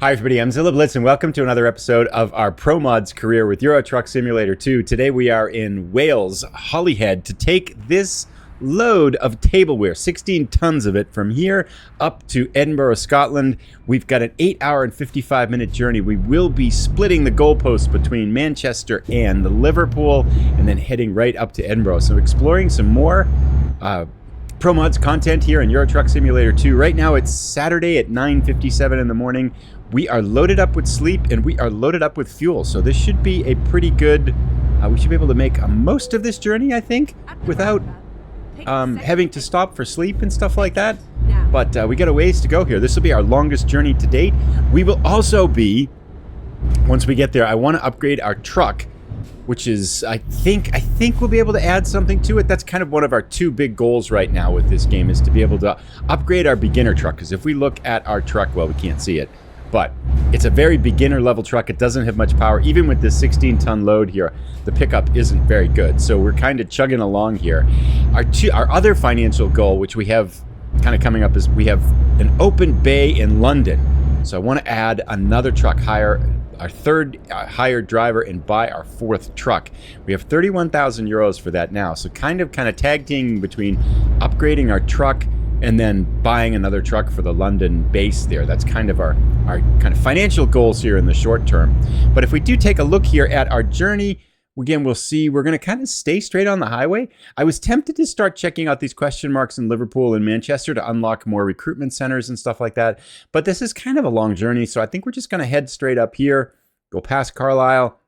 Hi everybody, I'm Zilla Blitz and welcome to another episode of our Promods career with Euro Truck Simulator 2. Today we are in Wales, Holyhead, to take this load of tableware, 16 tons of it, from here up to Edinburgh, Scotland. We've got an 8-hour and 55-minute journey. We will be splitting the goalposts between Manchester and Liverpool and then heading right up to Edinburgh. So exploring some more Promods content here in Euro Truck Simulator 2. Right now it's Saturday at 9:57 in the morning. We are loaded up with sleep and we are loaded up with fuel. So this should be a pretty good, we should be able to make most of this journey, I think, without having to stop for sleep and stuff like that. But we got a ways to go here. This will be our longest journey to date. We will also be, once we get there, I want to upgrade our truck, which is, I think we'll be able to add something to it. That's kind of one of our two big goals right now with this game, is to be able to upgrade our beginner truck. Because if we look at our truck, well, we can't see it, but it's a very beginner level truck. It doesn't have much power. Even with this 16-ton load here, the pickup isn't very good. So we're kind of chugging along here. Our other financial goal, which we have kind of coming up, is we have an open bay in London. So I want to add another truck, hire our third hired driver, and buy our fourth truck. We have 31,000 euros for that now. So kind of tag teaming between upgrading our truck and then buying another truck for the London base there. That's kind of our kind of financial goals here in the short term. But if we do take a look here at our journey, again, we'll see we're going to kind of stay straight on the highway. I was tempted to start checking out these question marks in Liverpool and Manchester to unlock more recruitment centers and stuff like that. But this is kind of a long journey, so I think we're just going to head straight up here, go past Carlisle,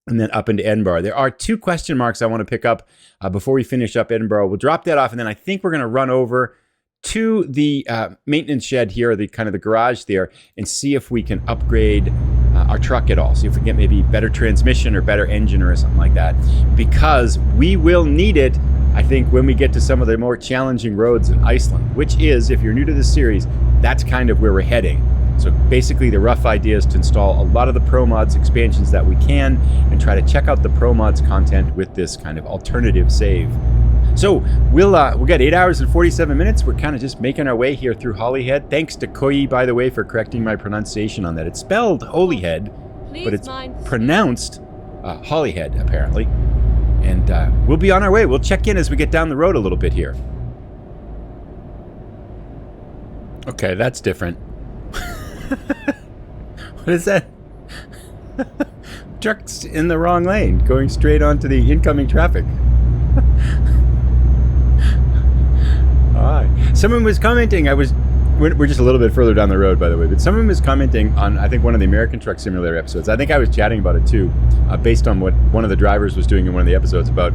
and then up into Edinburgh. There are two question marks I want to pick up before we finish up Edinburgh. We'll drop that off, and then I think we're going to run over to the maintenance shed here, the garage there, and see if we can upgrade our truck at all. See if we can get maybe better transmission or better engine or something like that, because we will need it, I think, when we get to some of the more challenging roads in Iceland, which is, if you're new to this series, that's kind of where we're heading. So basically the rough idea is to install a lot of the Promods expansions that we can and try to check out the Promods content with this kind of alternative save. So we got 8 hours and 47 minutes. We're kind of just making our way here through Holyhead. Thanks to Koi, by the way, for correcting my pronunciation on that. It's spelled Holyhead, but it's pronounced Holyhead, apparently. And we'll be on our way. We'll check in as we get down the road a little bit here. Okay, that's different. What is that? Truck's in the wrong lane, going straight onto the incoming traffic. Someone was commenting, we're just a little bit further down the road, by the way, but someone was commenting on, I think, one of the American Truck Simulator episodes. I think I was chatting about it too, based on what one of the drivers was doing in one of the episodes, about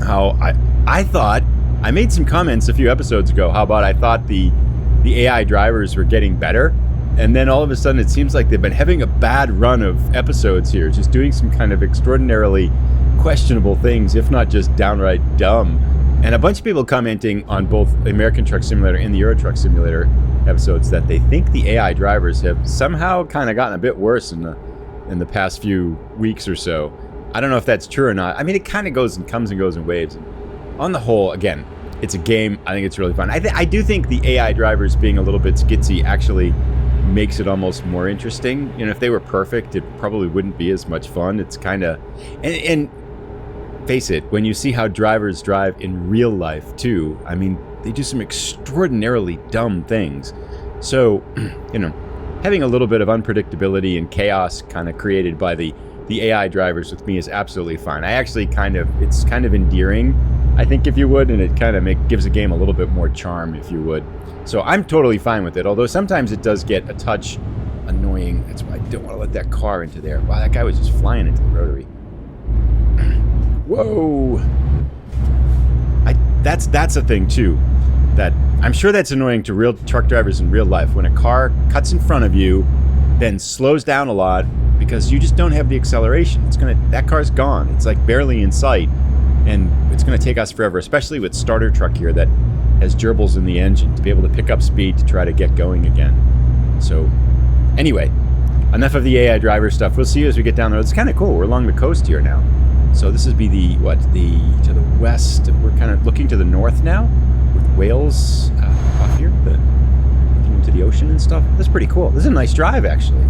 how I thought, I made some comments a few episodes ago, how about I thought the AI drivers were getting better, and then all of a sudden it seems like they've been having a bad run of episodes here, just doing some kind of extraordinarily questionable things, if not just downright dumb. And a bunch of people commenting on both the American Truck Simulator and the Euro Truck Simulator episodes that they think the AI drivers have somehow kind of gotten a bit worse in the past few weeks or so. I don't know if that's true or not. I mean, it kind of comes and goes in waves. And on the whole, again, it's a game. I think it's really fun. I do think the AI drivers being a little bit skitsy actually makes it almost more interesting. You know, if they were perfect, it probably wouldn't be as much fun. It's kind of, and face it, when you see how drivers drive in real life too, I mean, they do some extraordinarily dumb things. So, you know, having a little bit of unpredictability and chaos kind of created by the AI drivers with me is absolutely fine. I actually it's kind of endearing, I think, if you would, and it kind of gives the game a little bit more charm, if you would. So I'm totally fine with it, although sometimes it does get a touch annoying. That's why I don't want to let that car into there. Wow, that guy was just flying into the rotary. Whoa! That's a thing too, that I'm sure that's annoying to real truck drivers in real life, when a car cuts in front of you, then slows down a lot because you just don't have the acceleration. That car's gone. It's like barely in sight, and it's gonna take us forever, especially with starter truck here that has gerbils in the engine, to be able to pick up speed to try to get going again. So anyway, enough of the AI driver stuff. We'll see you as we get down the road. It's kind of cool. We're along the coast here now. So this would be to the west. We're kind of looking to the north now, with Wales off here. Looking to the ocean and stuff. That's pretty cool. This is a nice drive, actually.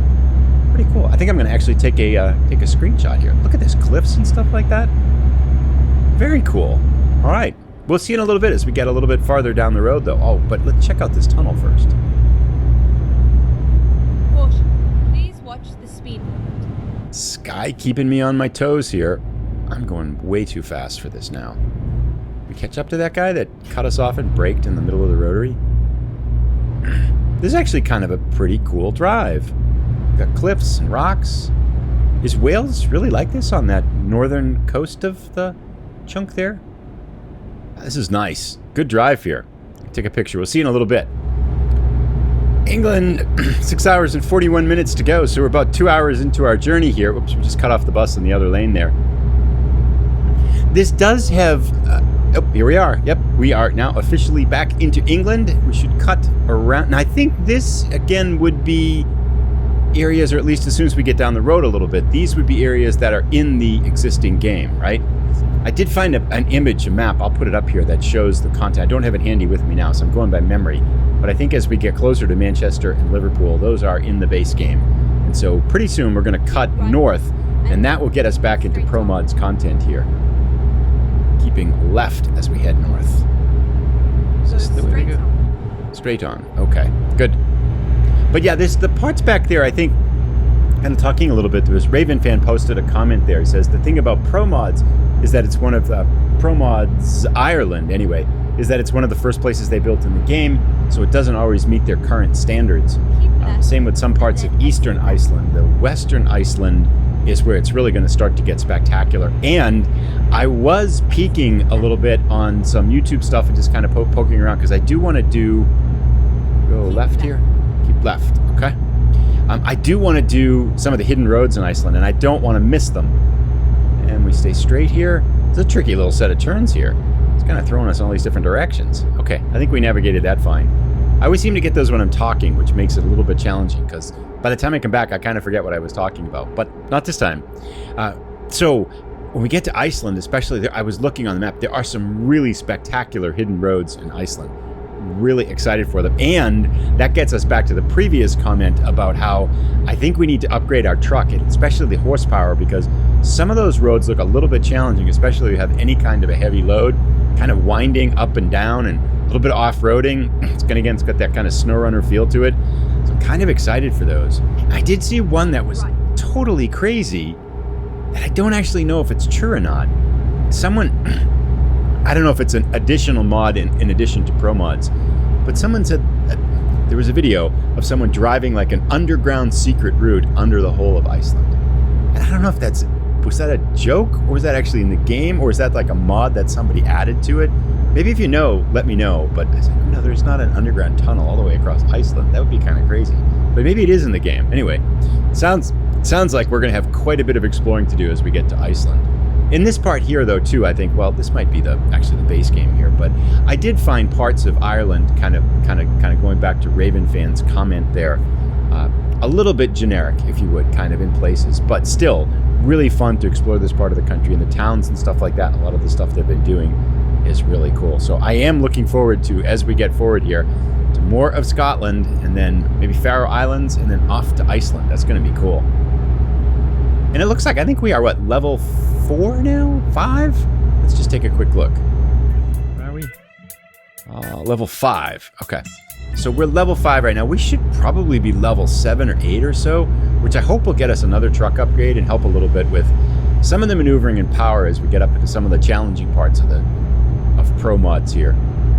Pretty cool. I think I'm going to actually take a screenshot here. Look at this, cliffs and stuff like that. Very cool. All right. We'll see in a little bit as we get a little bit farther down the road, though. Oh, but let's check out this tunnel first. Caution. Please watch the speed limit. Sky keeping me on my toes here. I'm going way too fast for this now. We catch up to that guy that cut us off and braked in the middle of the rotary. This is actually kind of a pretty cool drive. We've got cliffs and rocks. Is Wales really like this on that northern coast of the chunk there? This is nice. Good drive here. Take a picture. We'll see in a little bit. England, 6 hours and 41 minutes to go. So we're about 2 hours into our journey here. Whoops, we just cut off the bus in the other lane there. This does have... oh, here we are. Yep, we are now officially back into England. We should cut around. And I think this, again, would be areas, or at least as soon as we get down the road a little bit, these would be areas that are in the existing game, right? I did find an image, a map, I'll put it up here, that shows the content. I don't have it handy with me now, so I'm going by memory. But I think as we get closer to Manchester and Liverpool, those are in the base game. And so pretty soon we're going to cut north, and that will get us back into Promods content here. Keeping left as we head north. Is this the way to go? Straight on. Okay, good. But yeah, the parts back there, I think, kind of talking a little bit to this, Raven fan posted a comment there. He says, the thing about Promods is that it's one of the Promods Ireland, anyway, is that it's one of the first places they built in the game, so it doesn't always meet their current standards. Same with some parts of Eastern Iceland. The Western Iceland is where it's really going to start to get spectacular. And I was peeking a little bit on some YouTube stuff and just kind of poking around, because I do want to go left here. Keep left, okay? I do want to do some of the hidden roads in Iceland, and I don't want to miss them. And we stay straight here. It's a tricky little set of turns here. It's kind of throwing us in all these different directions. Okay, I think we navigated that fine. I always seem to get those when I'm talking, which makes it a little bit challenging, because by the time I come back, I kind of forget what I was talking about. But not this time. So when we get to Iceland, especially there, I was looking on the map, there are some really spectacular hidden roads in Iceland. Really excited for them. And that gets us back to the previous comment about how I think we need to upgrade our truck, and especially the horsepower, because some of those roads look a little bit challenging, especially if you have any kind of a heavy load, kind of winding up and down and a little bit of off-roading. It's got that kind of snow runner feel to it. So I'm kind of excited for those. I did see one that was totally crazy that I don't actually know if it's true or not. I don't know if it's an additional mod in addition to Promods, but someone said that there was a video of someone driving like an underground secret route under the whole of Iceland. And I don't know if was that a joke, or was that actually in the game, or is that like a mod that somebody added to it? Maybe if you know, let me know. But I said, no, there's not an underground tunnel all the way across Iceland. That would be kind of crazy. But maybe it is in the game. Anyway, sounds like we're going to have quite a bit of exploring to do as we get to Iceland. In this part here, though, too, I think, well, this might be actually the base game here, but I did find parts of Ireland kind of going back to Raven fan's comment there, a little bit generic, if you would, kind of in places, but still really fun to explore this part of the country, and the towns and stuff like that. A lot of the stuff they've been doing is really cool. So I am looking forward to, as we get forward here, to more of Scotland, and then maybe Faroe Islands, and then off to Iceland. That's going to be cool. And it looks like, I think we are, level 4 now? 5? Let's just take a quick look. Where are we? Level 5. Okay. So we're level 5 right now. We should probably be level 7 or 8 or so, which I hope will get us another truck upgrade and help a little bit with some of the maneuvering and power as we get up into some of the challenging parts of Promods here.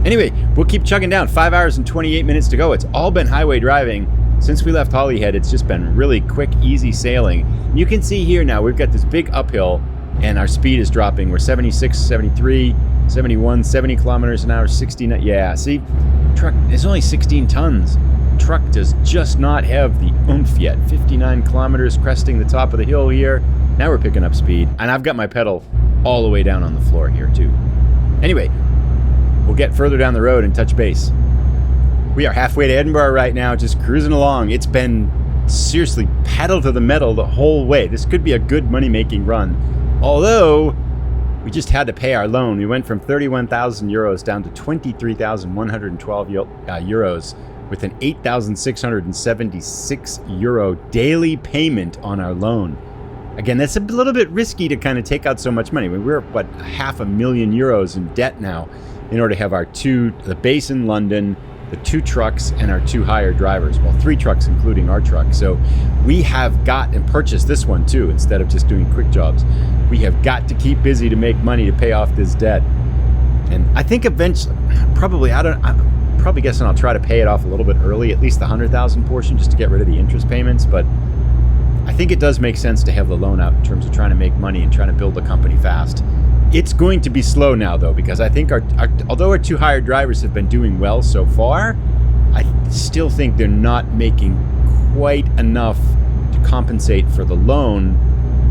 Anyway, we'll keep chugging down. 5 hours and 28 minutes to go. It's all been highway driving. Since we left Holyhead, it's just been really quick, easy sailing. And you can see here now, we've got this big uphill, and our speed is dropping. We're 76, 73, 71, 70 kilometers an hour, 69. Yeah, see, truck is only 16 tons. Truck does just not have the oomph yet. 59 kilometers cresting the top of the hill here. Now we're picking up speed, and I've got my pedal all the way down on the floor here too. Anyway, we'll get further down the road and touch base. We are halfway to Edinburgh right now, just cruising along. It's been seriously pedal to the metal the whole way. This could be a good money-making run. Although, we just had to pay our loan. We went from 31,000 euros down to 23,112 euros with an 8,676 euro daily payment on our loan. Again, that's a little bit risky to kind of take out so much money. I mean, we're, what, €500,000 in debt now in order to have the base in London, the 2 trucks, and our 2 hired drivers. Well, 3 trucks, including our truck. So we have got, and purchased this one too, instead of just doing quick jobs. We have got to keep busy to make money to pay off this debt. And I think eventually, I'm probably guessing I'll try to pay it off a little bit early, at least the 100,000 portion, just to get rid of the interest payments. But I think it does make sense to have the loan out in terms of trying to make money and trying to build the company fast. It's going to be slow now, though, because I think although our 2 hired drivers have been doing well so far, I still think they're not making quite enough to compensate for the loan,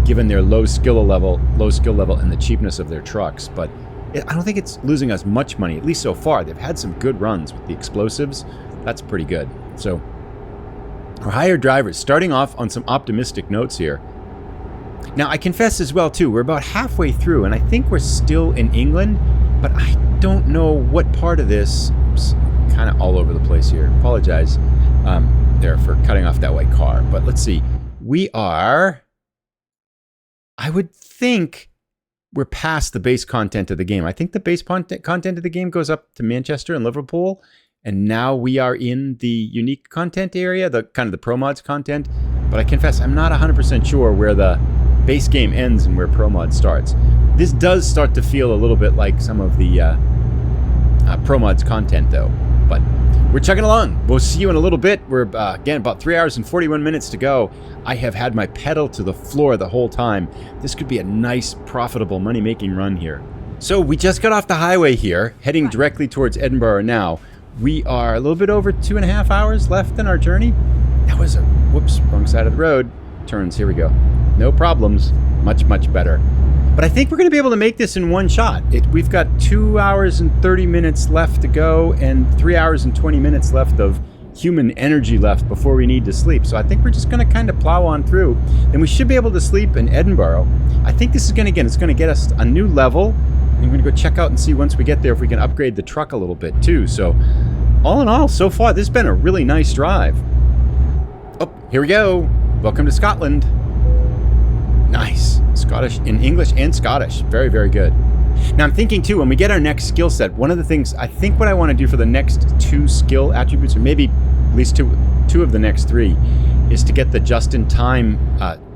given their low skill level and the cheapness of their trucks. But I don't think it's losing us much money, at least so far. They've had some good runs with the explosives. That's pretty good. So our hired drivers, starting off on some optimistic notes here. Now, I confess as well, too, we're about halfway through, and I think we're still in England, but I don't know what part of this. Oops, kind of all over the place here. Apologize there for cutting off that white car. But let's see. We are, I would think, we're past the base content of the game. I think the base content of the game goes up to Manchester and Liverpool, and now we are in the unique content area, the kind of the Promods content. But I confess, I'm not 100% sure where the base game ends and where Promods starts. This does start to feel a little bit like some of the Promods content, though. But we're chugging along. We'll see you in a little bit. We're, again, about 3 hours and 41 minutes to go. I have had my pedal to the floor the whole time. This could be a nice, profitable, money-making run here. So we just got off the highway here, heading directly towards Edinburgh now. We are a little bit over 2.5 hours left in our journey. That was whoops, wrong side of the road. Turns, here we go. No problems. Much, much better. But I think we're going to be able to make this in one shot. We've got 2 hours and 30 minutes left to go and 3 hours and 20 minutes left of human energy left before we need to sleep. So I think we're just going to kind of plow on through. Then we should be able to sleep in Edinburgh. I think this is going to get us a new level. And we're going to go check out and see once we get there if we can upgrade the truck a little bit too. So all in all, so far, this has been a really nice drive. Oh, here we go. Welcome to Scotland. Nice. Scottish in English and Scottish. Very, very good. Now I'm thinking too, when we get our next skill set, one of the things I think what I want to do for the next 2 skill attributes, or maybe at least two of the next 3, is to get the just-in-time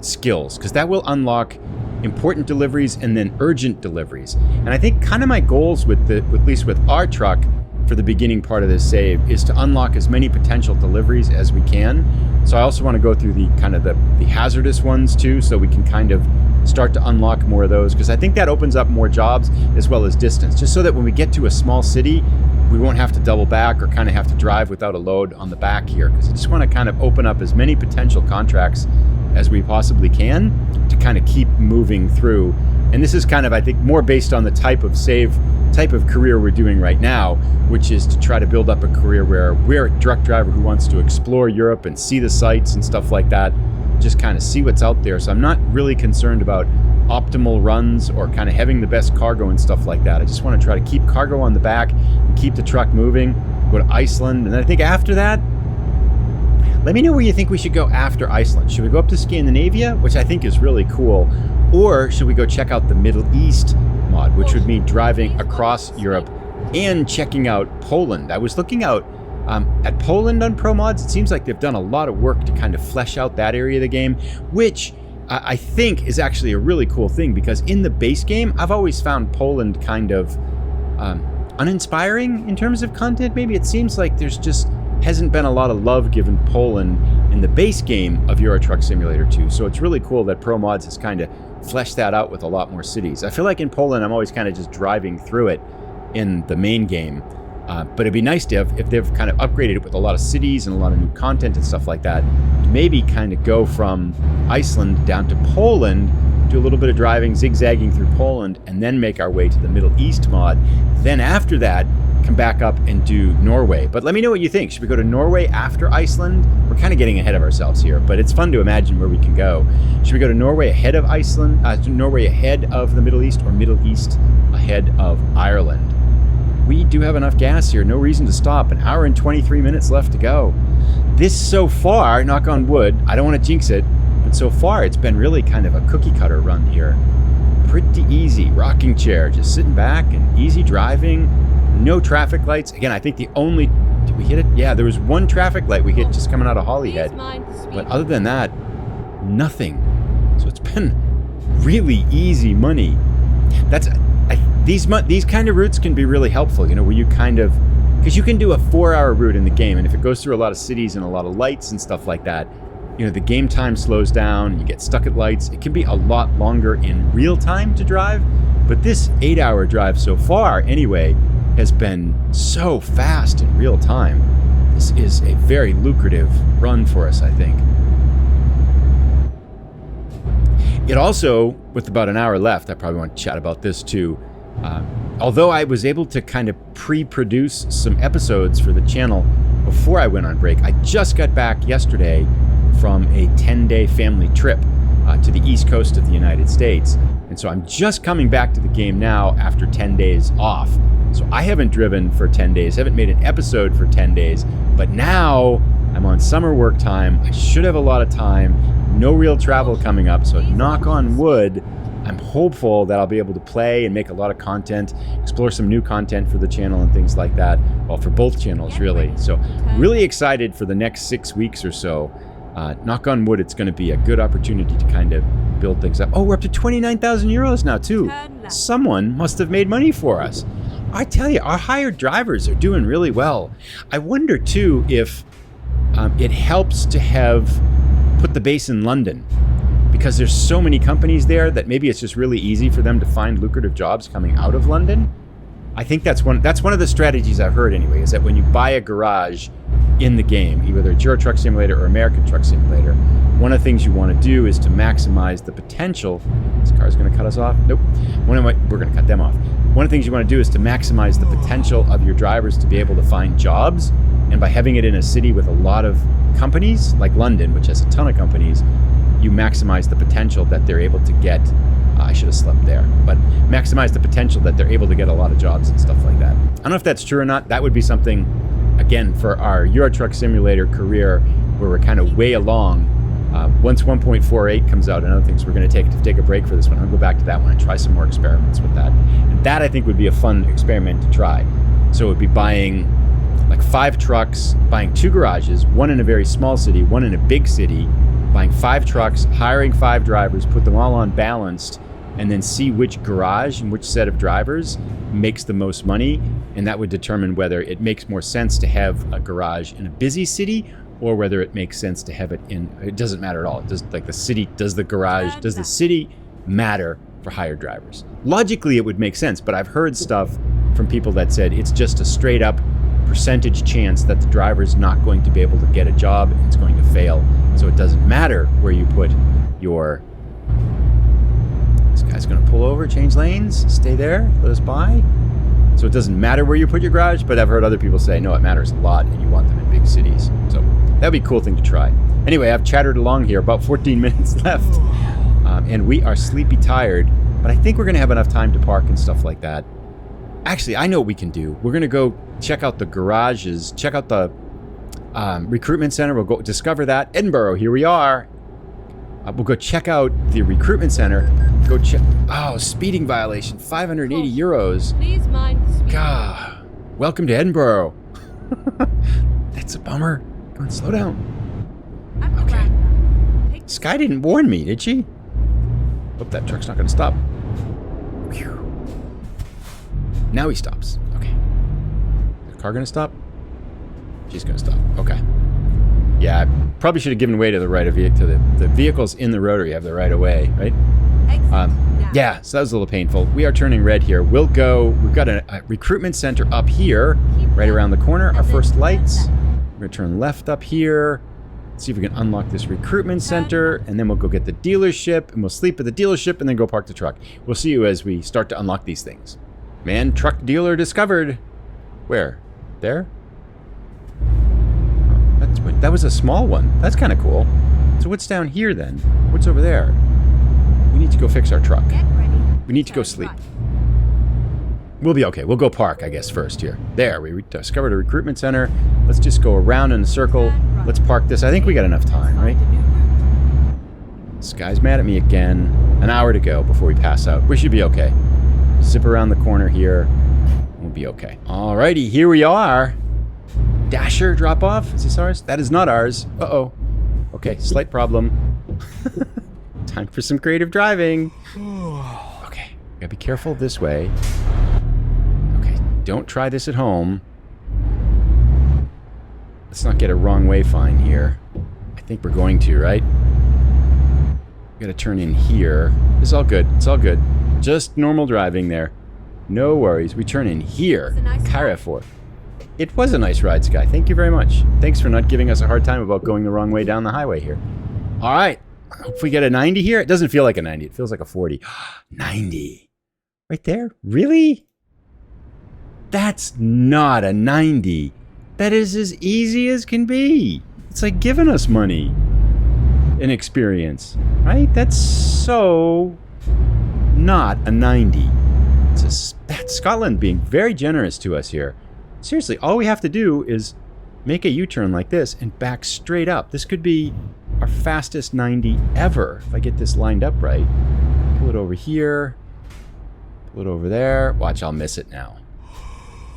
skills, because that will unlock important deliveries and then urgent deliveries. And I think kind of my goals with at least with our truck for the beginning part of this save is to unlock as many potential deliveries as we can. So I also want to go through the kind of the hazardous ones too, so we can kind of start to unlock more of those, because I think that opens up more jobs as well as distance, just so that when we get to a small city, we won't have to double back or kind of have to drive without a load on the back here, because I just want to kind of open up as many potential contracts as we possibly can to kind of keep moving through. And this is kind of, I think, more based on the type of career we're doing right now, which is to try to build up a career where we're a truck driver who wants to explore Europe and see the sights and stuff like that, just kind of see what's out there. So I'm not really concerned about optimal runs or kind of having the best cargo and stuff like that. I just want to try to keep cargo on the back and keep the truck moving, go to Iceland. And then I think after that, let me know where you think we should go after Iceland. Should we go up to Scandinavia, which I think is really cool, or should we go check out the Middle East mod, which would mean driving across Europe and checking out Poland? I was looking out at Poland on Promods. It seems like they've done a lot of work to kind of flesh out that area of the game, which I think is actually a really cool thing, because in the base game, I've always found Poland kind of uninspiring in terms of content. Maybe it seems like there's just hasn't been a lot of love given Poland in the base game of Euro Truck Simulator 2. So it's really cool that Promods has kind of fleshed that out with a lot more cities. I feel like in Poland, I'm always kind of just driving through it in the main game. But it'd be nice to have, if they've kind of upgraded it with a lot of cities and a lot of new content and stuff like that, to maybe kind of go from Iceland down to Poland, do a little bit of driving, zigzagging through Poland, and then make our way to the Middle East mod. Then after that, come back up and do Norway. But let me know what you think. Should we go to Norway after Iceland? We're kind of getting ahead of ourselves here, but it's fun to imagine where we can go. Should we go to Norway ahead of Iceland, Norway ahead of the Middle East, or Middle East ahead of Ireland? we do have enough gas here. No reason to stop. An hour and 23 minutes left to go. This so far, knock on wood, I don't want to jinx it, but so far it's been really kind of a cookie cutter run here. Pretty easy. Rocking chair, just sitting back and easy driving. No traffic lights. Again, I think the only... Did we hit it? Yeah, there was one traffic light we hit just coming out of Holyhead. But other than that, nothing. So it's been really easy money. These kind of routes can be really helpful, you know, where you kind of... Because you can do a 4-hour route in the game, and if it goes through a lot of cities and a lot of lights and stuff like that, you know, the game time slows down, you get stuck at lights. It can be a lot longer in real time to drive, but this 8-hour drive so far, anyway, has been so fast in real time. This is a very lucrative run for us, I think. It also, with about an hour left, I probably want to chat about this too. Although I was able to kind of pre-produce some episodes for the channel before I went on break, I just got back yesterday from a 10-day family trip to the east coast of the United States. And so I'm just coming back to the game now after 10 days off. So I haven't driven for 10 days, haven't made an episode for 10 days, but now I'm on summer work time. I should have a lot of time, no real travel coming up, so knock on wood, I'm hopeful that I'll be able to play and make a lot of content, explore some new content for the channel and things like that. Well, for both channels, really. So really excited for the next 6 weeks or so. Knock on wood, it's going to be a good opportunity to kind of build things up. Oh, we're up to 29,000 euros now, too. Someone must have made money for us. I tell you, our hired drivers are doing really well. I wonder, too, if it helps to have put the base in London, because there's so many companies there that maybe it's just really easy for them to find lucrative jobs coming out of London. I think that's one of the strategies I've heard anyway, is that when you buy a garage in the game, either it's Euro Truck Simulator or American Truck Simulator, one of the things you want to do is to maximize the potential. This car's going to cut us off? Nope. We're going to cut them off. One of the things you want to do is to maximize the potential of your drivers to be able to find jobs. And by having it in a city with a lot of companies, like London, which has a ton of companies, you maximize the potential that they're able to get. I should have slept there, but maximize the potential that they're able to get a lot of jobs and stuff like that. I don't know if that's true or not. That would be something, again, for our Euro Truck Simulator career, where we're kind of way along. Once 1.48 comes out and other things, we're going to take a break for this one. I'll go back to that one and try some more experiments with that. And that, I think, would be a fun experiment to try. So it would be buying like 5 trucks, buying 2 garages, one in a very small city, one in a big city, buying 5 trucks, hiring 5 drivers, put them all on balanced, and then see which garage and which set of drivers makes the most money. And that would determine whether it makes more sense to have a garage in a busy city or whether it makes sense to have it in... It doesn't matter at all. Does the city matter for hired drivers? Logically, it would make sense, but I've heard stuff from people that said it's just a straight up percentage chance that the driver's not going to be able to get a job and it's going to fail. So it doesn't matter where you put your... This guy's going to pull over, change lanes, stay there, let us by. So it doesn't matter where you put your garage, but I've heard other people say, no, it matters a lot and you want them in big cities. So that'd be a cool thing to try. Anyway, I've chattered along here, about 14 minutes left, and we are sleepy tired, but I think we're going to have enough time to park and stuff like that. Actually, I know what we can do. We're going to go check out the garages, check out the recruitment center. We'll go discover that. Edinburgh, here we are. We'll go check out the recruitment center. Go check. Oh, speeding violation, 580 euros. Please mind the speed. God, welcome to Edinburgh. That's a bummer. Come on, slow down. Okay. Sky didn't warn me, did she? Hope that truck's not going to stop. Whew. Now he stops. Okay. Is the car going to stop? She's going to stop. Okay. Yeah, I probably should have given way to the right of to the vehicles in the rotary have the right of way, right? Yeah, so that was a little painful. We are turning red here. We'll go. We've got a recruitment center up here, right around the corner. Our first lights. We're gonna turn left up here. See if we can unlock this recruitment center, and then we'll go get the dealership, and we'll sleep at the dealership, and then go park the truck. We'll see you as we start to unlock these things. Man, truck dealer discovered. Where? There? That was a small one. That's kind of cool. So what's down here then? What's over there? We need to go fix our truck. Get ready. We need to go sleep. We'll be okay. We'll go park, I guess, first here. There, we discovered a recruitment center. Let's just go around in a circle. Let's park this. I think we got enough time, right? This guy's mad at me again. An hour to go before we pass out. We should be okay. Zip around the corner here. We'll be okay. Alrighty, here we are. Dasher drop off. Is this ours? That is not ours. Uh-oh. Okay, slight problem. Time for some creative driving. Okay, gotta be careful this way. Don't try this at home. Let's not get a wrong way fine here. I think we're going to, right? We gotta turn in here. It's all good. It's all good. Just normal driving there. No worries. We turn in here. Carrefour. It was a nice ride, Sky. Thank you very much. Thanks for not giving us a hard time about going the wrong way down the highway here. All right. Hope we get a 90 here. It doesn't feel like a 90. It feels like a 40. 90. Right there? Really? That's not a 90. That is as easy as can be. It's like giving us money and experience, right? That's so not a 90. That's Scotland being very generous to us here. Seriously, all we have to do is make a U-turn like this and back straight up. This could be our fastest 90 ever if I get this lined up right. Pull it over here. Pull it over there. Watch, I'll miss it now.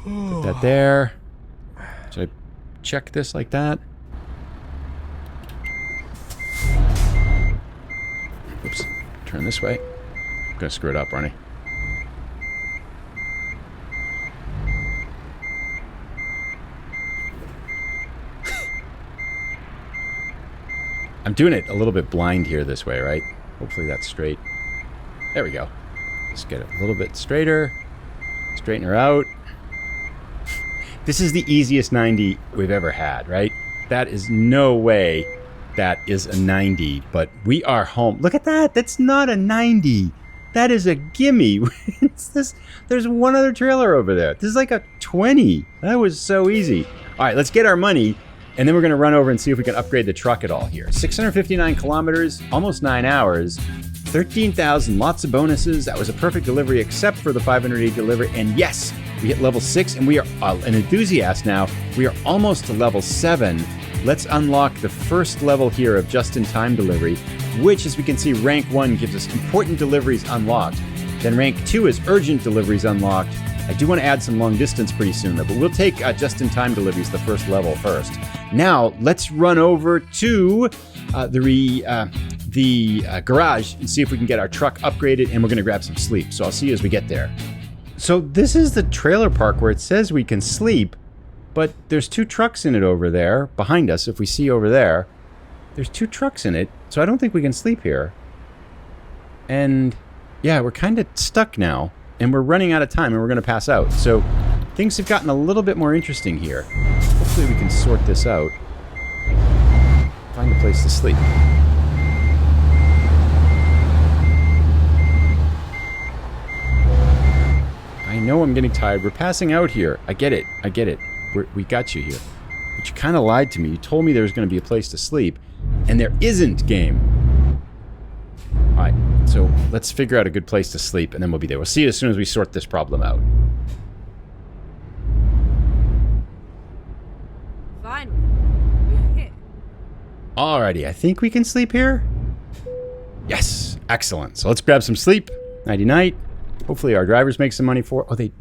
Put that there. Should I check this like that? Oops. Turn this way. I'm gonna screw it up, aren't I? I'm doing it a little bit blind here this way, right? Hopefully that's straight. There we go. Just get it a little bit straighter. Straighten her out. This is the easiest 90 we've ever had, right? That is no way that is a 90, but we are home. Look at that. That's not a 90. That is a gimme. There's one other trailer over there. This is like a 20. That was so easy. All right, let's get our money, and then we're going to run over and see if we can upgrade the truck at all here. 659 kilometers, almost 9 hours, 13,000, lots of bonuses. That was a perfect delivery except for the 580 delivery. And yes, we hit level 6, and we are an enthusiast now. We are almost to level 7. Let's unlock the first level here of just-in-time delivery, which, as we can see, rank 1 gives us important deliveries unlocked. Then rank 2 is urgent deliveries unlocked. I do want to add some long distance pretty soon, though, but we'll take just-in-time deliveries the first level first. Now, let's run over to the garage and see if we can get our truck upgraded, and we're going to grab some sleep. So I'll see you as we get there. So this is the trailer park where it says we can sleep, but there's 2 trucks in it over there behind us. If we see over there, there's 2 trucks in it, so I don't think we can sleep here. And yeah, we're kind of stuck now, and we're running out of time, and we're going to pass out. So things have gotten a little bit more interesting here. Hopefully we can sort this out. Find a place to sleep. I know I'm getting tired. We're passing out here. I get it. I get it. We got you here. But you kind of lied to me. You told me there was going to be a place to sleep, and there isn't, game. All right, so let's figure out a good place to sleep, and then we'll be there. We'll see you as soon as we sort this problem out. Finally, we're here. Alrighty, I think we can sleep here. Yes, excellent. So let's grab some sleep. Nighty night. Hopefully our drivers make some money for... Oh, they...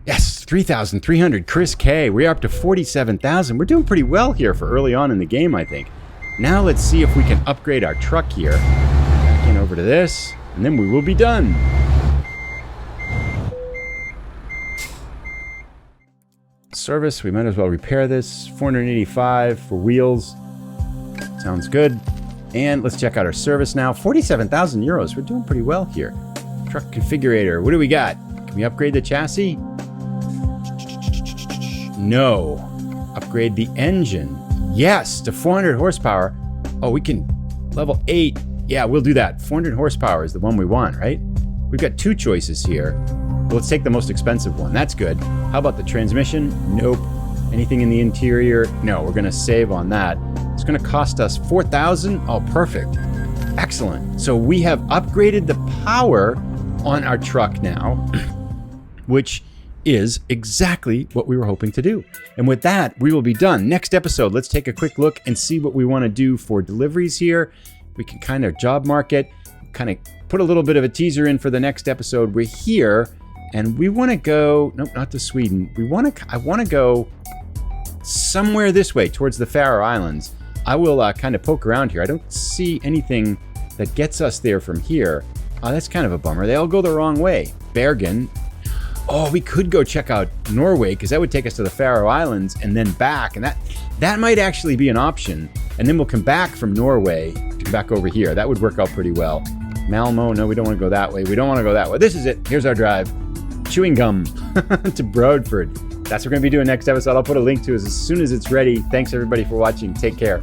Yes, 3,300. Chris K. We're up to 47,000. We're doing pretty well here for early on in the game, I think. Now let's see if we can upgrade our truck here. Back in over to this, and then we will be done. Service, we might as well repair this. 485 for wheels. Sounds good. And let's check out our service now. 47,000 euros. We're doing pretty well here. Truck configurator. What do we got? Can we upgrade the chassis? No. Upgrade the engine. Yes, to 400 horsepower. Oh, we can level 8. Yeah, we'll do that. 400 horsepower is the one we want, right? We've got 2 choices here. Well, let's take the most expensive one. That's good. How about the transmission? Nope. Anything in the interior? No, we're going to save on that. It's going to cost us 4,000. Oh, perfect. Excellent. So we have upgraded the power on our truck now, which is exactly what we were hoping to do. And with that, we will be done. Next episode, let's take a quick look and see what we want to do for deliveries here. We can kind of job market, kind of put a little bit of a teaser in for the next episode. We're here and we want to go, nope, not to Sweden. I want to go somewhere this way towards the Faroe Islands. I will kind of poke around here. I don't see anything that gets us there from here. Oh, that's kind of a bummer. They all go the wrong way. Bergen. Oh, we could go check out Norway because that would take us to the Faroe Islands and then back. And that might actually be an option. And then we'll come back from Norway to come back over here. That would work out pretty well. Malmo, no, we don't want to go that way. We don't want to go that way. This is it. Here's our drive. Chewing gum to Broadford. That's what we're going to be doing next episode. I'll put a link to it as soon as it's ready. Thanks everybody for watching. Take care.